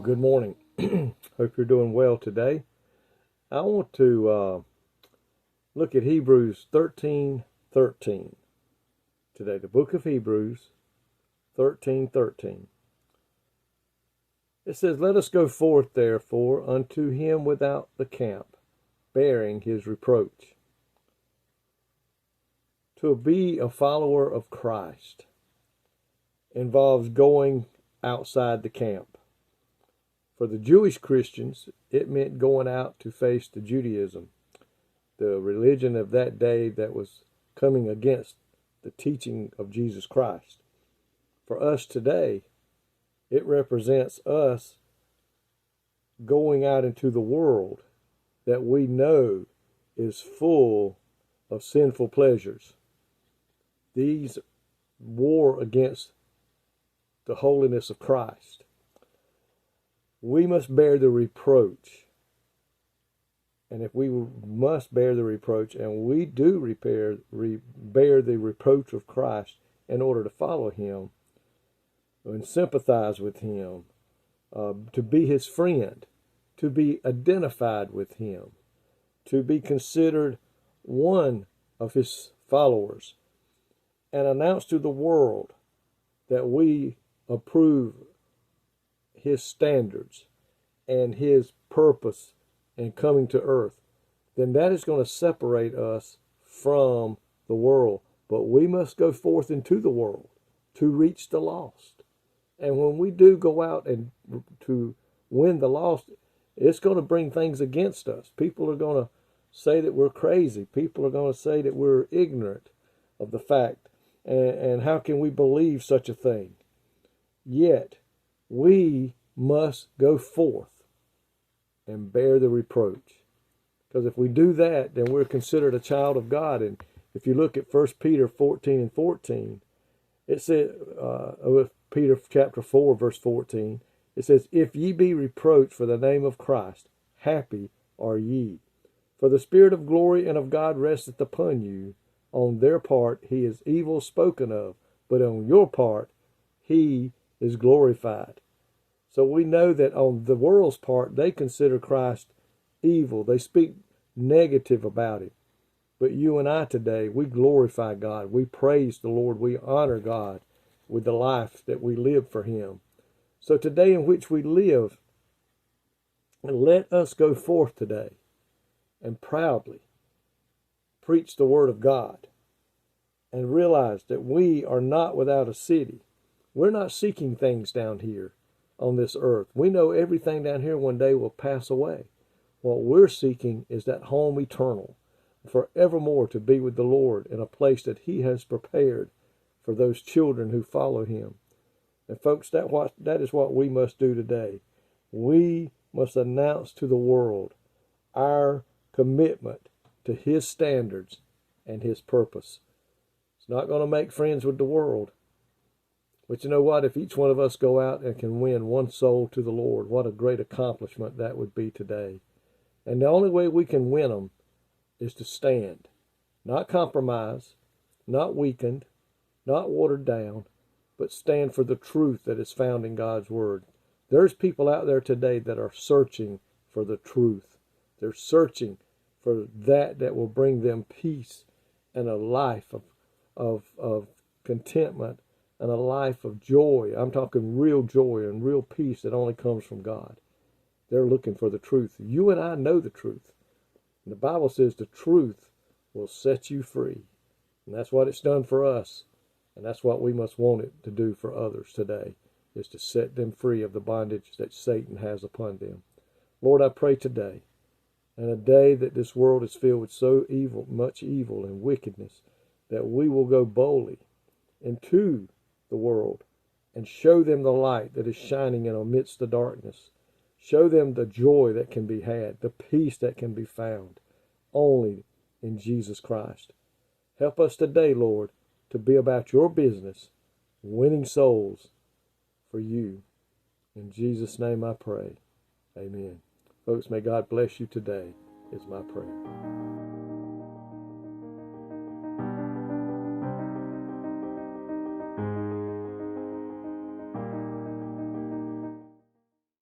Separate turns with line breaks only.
Good morning. Hope you're doing well today. I want to look at Hebrews 13:13 today. The book of Hebrews 13:13. It says, "Let us go forth, therefore, unto him without the camp, bearing his reproach." To be a follower of Christ involves going outside the camp. For the Jewish Christians, it meant going out to face the Judaism, the religion of that day that was coming against the teaching of Jesus Christ. For us today, it represents us going out into the world that we know is full of sinful pleasures. These war against the holiness of Christ. We must bear the reproach. And if we must bear the reproach, and we do bear the reproach of Christ in order to follow him and sympathize with him, to be his friend, to be identified with him, to be considered one of his followers, and announce to the world that we approve his standards and his purpose in coming to earth, then that is going to separate us from the world. But we must go forth into the world to reach the lost. And when we do go out and to win the lost, it's going to bring things against us. People are going to say that we're crazy. People are going to say that we're ignorant of the fact. And how can we believe such a thing? Yet, we must go forth and bear the reproach. Because if we do that, then we're considered a child of God. And if you look at 1 Peter 14:14, it says, Peter chapter 4, verse 14, it says, "If ye be reproached for the name of Christ, happy are ye. For the Spirit of glory and of God resteth upon you. On their part he is evil spoken of, but on your part he is glorified." So we know that on the world's part, they consider Christ evil. They speak negative about him. But you and I today, we glorify God. We praise the Lord. We honor God with the life that we live for him. So today in which we live, let us go forth today and proudly preach the word of God and realize that we are not without a city. We're not seeking things down here on this earth. We know everything down here one day will pass away. What we're seeking is that home eternal, forevermore to be with the Lord in a place that he has prepared for those children who follow him. And folks, that is what we must do today. We must announce to the world our commitment to his standards and his purpose. It's not going to make friends with the world. But you know what? If each one of us go out and can win one soul to the Lord, what a great accomplishment that would be today. And the only way we can win them is to stand. Not compromise, not weakened, not watered down, but stand for the truth that is found in God's Word. There's people out there today that are searching for the truth. They're searching for that will bring them peace and a life of contentment and a life of joy. I'm talking real joy and real peace that only comes from God. They're looking for the truth. You and I know the truth. And the Bible says the truth will set you free. And that's what it's done for us. And that's what we must want it to do for others today, is to set them free of the bondage that Satan has upon them. Lord, I pray today, in a day that this world is filled with so much evil and wickedness, that we will go boldly into the world and show them the light that is shining in amidst the darkness. Show them the joy that can be had, the peace that can be found only in Jesus Christ. Help us today, Lord, to be about your business, winning souls for you. In Jesus' name I pray. Amen. Folks, may God bless you today is my prayer.